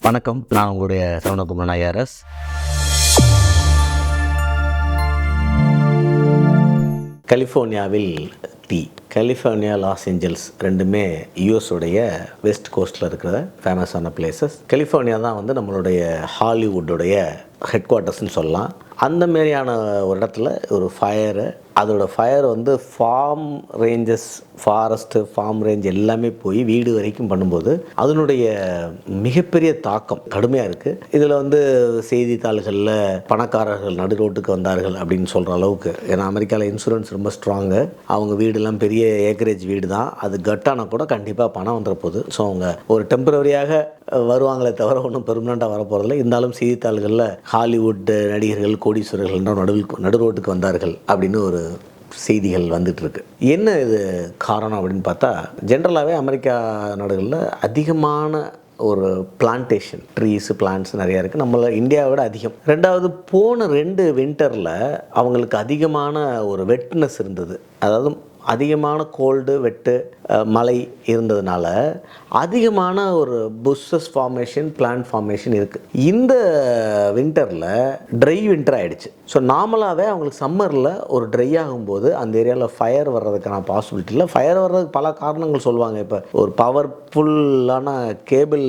வணக்கம், நான் உங்களுடைய சரவணகுமார் ஐஆர்எஸ். கலிஃபோர்னியாவில் கலிஃபோர்னியா, லாஸ் ஏஞ்சல்ஸ் ரெண்டுமே யூஎஸோடைய வெஸ்ட் கோஸ்ட்டில் இருக்கிற ஃபேமஸான பிளேசஸ். கலிஃபோர்னியா தான் நம்மளுடைய ஹாலிவுட்டுடைய ஹெட் குவார்ட்டர்ஸ்னு சொல்லலாம். அந்த மாதிரியான ஒரு இடத்துல ஒரு ஃபயரு, அதோடய fire farm ranges, forest, farm range எல்லாமே போய் வீடு வரைக்கும் பண்ணும்போது அதனுடைய மிகப்பெரிய தாக்கம் கடுமையாக இருக்குது. இதில் செய்தித்தாள்களில் பணக்காரர்கள் நடு ரோட்டுக்கு வந்தார்கள் அப்படின்னு சொல்கிற அளவுக்கு, ஏன்னா அமெரிக்காவில் இன்சூரன்ஸ் ரொம்ப ஸ்ட்ராங்கு. அவங்க வீடுலாம் பெரிய ஏக்கரேஜ் வீடு தான், அது கட்டானா கூட கண்டிப்பாக பணம் வந்துட போகுது. ஸோ அவங்க ஒரு டெம்பரரியாக வருவாங்களே தவிர ஒன்றும் பெர்மனண்ட்டாக வரப்போகிறதில்ல. இருந்தாலும் செய்தித்தாள்களில் ஹாலிவுட் நடிகர்கள், கோடீஸ்வரர்கள் நடு ரோட்டுக்கு வந்தார்கள் அப்படின்னு ஒரு செய்திகள் வந்துட்டுருக்கு. என்ன இது காரணம் அப்படின்னு பார்த்தா, ஜென்ரலாகவே அமெரிக்கா நாடுகளில் அதிகமான ஒரு பிளான்டேஷன், ட்ரீஸு, பிளான்ட்ஸ் நிறையா இருக்குது. நம்மள இந்தியாவை விட அதிகம். ரெண்டாவது, போன 2 வின்டரில் அவங்களுக்கு அதிகமான ஒரு வெட்னஸ் இருந்தது. அதாவது அதிகமான கோல்டு, வெட்டு, மழை இருந்ததுனால அதிகமான ஒரு புஷ்ஷஸ் ஃபார்மேஷன், பிளான்ட் ஃபார்மேஷன் இருக்குது. இந்த வின்டரில் ட்ரை வின்டர் ஆகிடுச்சு. ஸோ நார்மலாகவே அவங்களுக்கு சம்மரில் ஒரு ட்ரை ஆகும்போது அந்த ஏரியாவில் ஃபயர் வர்றதுக்கான பாசிபிலிட்டி இல்லை. ஃபயர் வர்றதுக்கு பல காரணங்கள் சொல்லுவாங்க. இப்போ ஒரு பவர்ஃபுல்லான கேபிள்,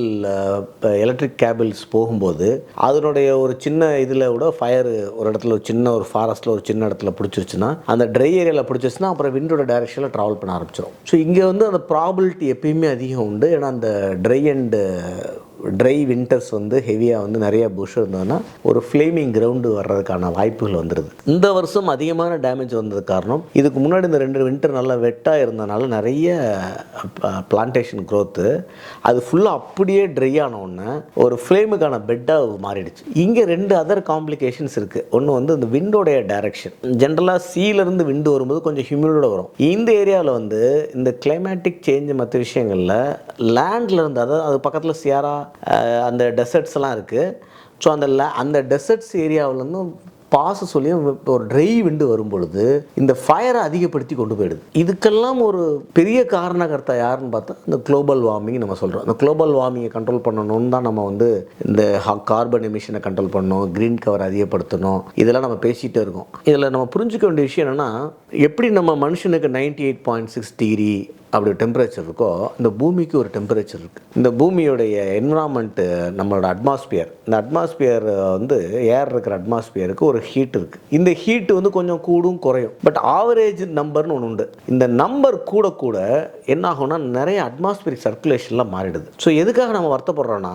எலக்ட்ரிக் கேபிள்ஸ் போகும்போது அதனுடைய ஒரு சின்ன இதில் கூட ஃபயர் ஒரு இடத்துல, ஒரு சின்ன ஒரு ஃபாரஸ்ட்டில் ஒரு சின்ன இடத்துல பிடிச்சிருச்சுன்னா, அந்த ட்ரை ஏரியாவில் பிடிச்சிருச்சுன்னா அப்புறம் விண்டோட டைரெக்ஷனில் ட்ராவல் பண்ண ஆரம்பிச்சிடும். ஸோ இங்கே அந்த ப்ராபபிலிட்டி எப்பயுமே அதிகம் உண்டு. ஏன்னா அந்த ட்ரை வின்டர்ஸ் ஹெவியாக நிறைய புஷ் இருந்ததுன்னா ஒரு ஃப்ளேமிங் கிரவுண்டு வர்றதுக்கான வாய்ப்புகள் வந்துடுது. இந்த வருஷம் அதிகமான டேமேஜ் வந்தது காரணம், இதுக்கு முன்னாடி இந்த 2 வின்டர் நல்லா வெட்டாக இருந்ததுனால நிறைய பிளான்டேஷன் க்ரோத்து, அது ஃபுல்லாக அப்படியே ட்ரை ஆன உடனே ஒரு ஃப்ளேமுக்கான பெட்டாக மாறிடுச்சு. இங்கே 2 அதர் காம்ப்ளிகேஷன்ஸ் இருக்குது. ஒன்று இந்த விண்டோடைய டைரக்ஷன். ஜென்ரலாக சீலேருந்து விண்டு வரும்போது கொஞ்சம் ஹியூமிடோட வரும். இந்த ஏரியாவில் இந்த கிளைமேட்டிக் சேஞ்ச் மற்ற விஷயங்களில் லேண்டில் இருந்து, அதாவது அது பக்கத்தில் சியாரா, அந்த டெசர்ட்ஸ் எல்லாம் இருக்குது. ஸோ அந்த டெசர்ட்ஸ் ஏரியாவிலேருந்து பாச சொல்லி ஒரு ட்ரை விண்டு வரும்பொழுது இந்த ஃபயரை அதிகப்படுத்தி கொண்டு போயிடுது. இதுக்கெல்லாம் ஒரு பெரிய காரணகர்த்தா யாருன்னு பார்த்தா இந்த குளோபல் வார்மிங் நம்ம சொல்கிறோம். இந்த குளோபல் வார்மிங்கை கண்ட்ரோல் பண்ணணும்னு தான் நம்ம இந்த கார்பன் எமிஷனை கண்ட்ரோல் பண்ணணும், க்ரீன் கவர் அதிகப்படுத்தணும், இதெல்லாம் நம்ம பேசிகிட்டே இருக்கோம். இதில் நம்ம புரிஞ்சுக்க வேண்டிய விஷயம் என்னென்னா, எப்படி நம்ம மனுஷனுக்கு 98.6 டிகிரி அப்படி டெம்பரேச்சர் இருக்கோ, இந்த பூமிக்கு ஒரு டெம்பரேச்சர் இருக்குது. இந்த பூமியோடைய என்விரான்மெண்ட்டு, நம்மளோட அட்மாஸ்பியர், இந்த அட்மாஸ்பியர் ஏர் இருக்கிற அட்மாஸ்பியருக்கு ஒரு ஹீட் இருக்குது. இந்த ஹீட்டு கொஞ்சம் கூடும் குறையும். பட் ஆவரேஜ் நம்பர்னு ஒன்று உண்டு. இந்த நம்பர் கூட கூட என்ன ஆகும்னா நிறைய அட்மாஸ்பியரிக் சர்க்குலேஷன்லாம் மாறிடுது. ஸோ எதுக்காக நம்ம வருத்தப்படுறோன்னா,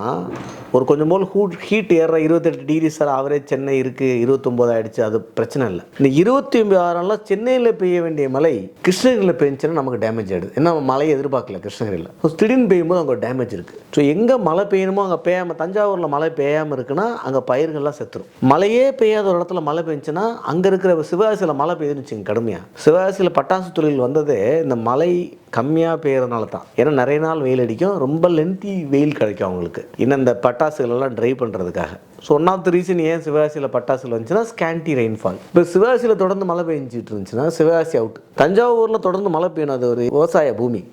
ஒரு கொஞ்சம் போல் ஹீட் ஏற 28 டிகிரி சார் ஆவரேஜ் சென்னை இருக்குது, 29 ஆகிடுச்சு, அது பிரச்சனை இல்லை. இந்த 29 சென்னையில் பெய்ய வேண்டிய மழை கிருஷ்ணகிரியில் பெஞ்சுன்னா நமக்கு டேமேஜ் ஆகிடுது. ஏன்னா நம்ம மழையை எதிர்பார்க்கல கிருஷ்ணகிரியில். ஸோ திடீர்னு பெய்யும்போது அங்கே டேமேஜ் இருக்குது. ஸோ எங்கே மழை பெய்யணுமோ அங்கே பெய்யாமல், தஞ்சாவூரில் மழை பெய்யாமல் இருக்குன்னா அங்கே பயிர்கள்லாம் செத்துரும். மழையே பெய்யாத ஒரு இடத்துல மழை பெஞ்சுன்னா, அங்கே இருக்கிற சிவகாசியில் மழை பெய்யுதுன்னு கடுமையாக. சிவகாசியில் பட்டாசு தொழில் வந்ததே இந்த மழை கம்மியாக பெய்யறதுனால தான். ஏன்னா நிறைய நாள் வெயில் அடிக்கும், ரொம்ப லென்த்தி வெயில் கிடைக்கும் அவங்களுக்கு, இன்னும் இந்த பட்டாசுகளெல்லாம் ட்ரை பண்ணுறதுக்காக. So one of the reason ஏன் சிவகாசியில் பட்டாசுகள் வந்துச்சுன்னா ஸ்கேண்டி ரெயின்ஃபால். இப்போ சிவகாசியில் தொடர்ந்து மழை பெஞ்சிட்டு இருந்துச்சுன்னா சிவகாசி அவுட். தஞ்சாவூரில் தொடர்ந்து மழை பெய்யணும், அது ஒரு விவசாய பூமி.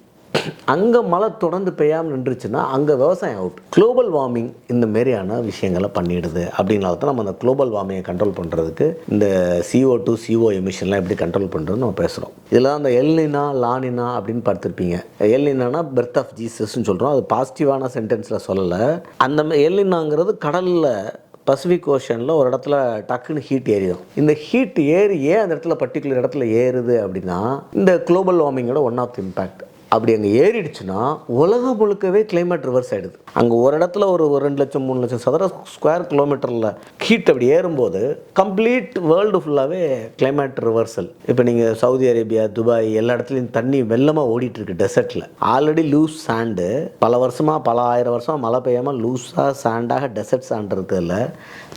அங்கே மழை தொடர்ந்து பெய்யாமல் நின்றுச்சுன்னா அங்கே விவசாயம் அவுட். குளோபல் வார்மிங் இந்த மாரியான விஷயங்களை பண்ணிடுது. அப்படின்னால தான் நம்ம அந்த குளோபல் வார்மிங்கை கண்ட்ரோல் பண்ணுறதுக்கு இந்த CO2, CO எமிஷன்லாம் எப்படி கண்ட்ரோல் பண்ணுறதுன்னு நம்ம பேசுகிறோம். இதில் தான் அந்த எல்னினா, லானினா அப்படின்னு பார்த்துருப்பீங்க. எல்னினானா பெர்த் ஆஃப் ஜீசஸ்ன்னு சொல்கிறோம். அது பாசிட்டிவான சென்டென்ஸில் சொல்லலை. அந்த எல்னினாங்கிறது கடலில், பசிபிக் ஓஷனில் ஒரு இடத்துல டக்குன்னு ஹீட் ஏறிடும். இந்த ஹீட் ஏறி ஏன் அந்த இடத்துல பர்டிகுலர் இடத்துல ஏறுது அப்படின்னா, இந்த குளோபல் வார்மிங்கோட ஒன் ஆஃப் தி இம்பேக்ட். அப்படி அங்கே ஏறிடுச்சுன்னா உலகம் முழுக்கவே கிளைமேட் ரிவர்ஸ் ஆகிடுது. அங்கே ஒரு இடத்துல ஒரு 2 லட்சம் 3 லட்சம் சதுர ஸ்கொயர் கிலோமீட்டரில் ஹீட் அப்படி ஏறும்போது கம்ப்ளீட் வேர்ல்டு ஃபுல்லாகவே கிளைமேட் ரிவர்சல். இப்போ நீங்கள் சவுதி அரேபியா, துபாய் எல்லா இடத்துலையும் தண்ணி வெள்ளமாக ஓடிட்டுருக்கு. டெசர்ட்டில் ஆல்ரெடி லூஸ் சாண்டு, பல வருஷமாக, பல 1000 வருஷமாக மழை பெய்யாமல் லூஸாக சாண்டாக டெசர்ட் சாண்ட் இருக்கிறதுல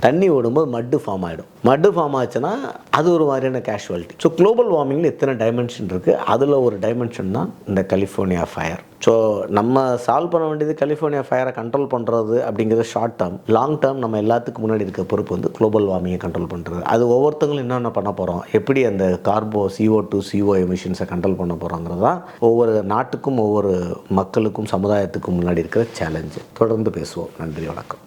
தண்ணி ஓடும்போது மட்டு ஃபார்ம் ஆகிடும். மட்டு ஃபார்ம் ஆச்சுன்னா அது ஒரு மாதிரியான கேஷுவாலிட்டி. ஸோ குளோபல் வார்மிங்கில் எத்தனை டைமென்ஷன் இருக்குது, அதில் ஒரு டைமென்ஷன் தான் இந்த கலிஃபோர்னியா ஃபயர். ஸோ நம்ம சால்வ் பண்ண வேண்டியது கலிஃபோர்னியா ஃபயரை கண்ட்ரோல் பண்ணுறது அப்படிங்கிறது ஷார்ட் டேர்ம். லாங் டேர்ம் நம்ம எல்லாத்துக்கும் முன்னாடி இருக்க பொறுப்பு வந்து குளோபல் வார்மிங்கை கண்ட்ரோல் பண்ணுறது. அது ஒவ்வொருத்தங்களும் என்னென்ன பண்ண போகிறோம், எப்படி அந்த CO2 CO எமிஷன்ஸை கண்ட்ரோல் பண்ண போகிறோங்கிறது தான் ஒவ்வொரு நாட்டுக்கும் ஒவ்வொரு மக்களுக்கும் சமுதாயத்துக்கும் முன்னாடி இருக்கிற சேலஞ்சு. தொடர்ந்து பேசுவோம். நன்றி, வணக்கம்.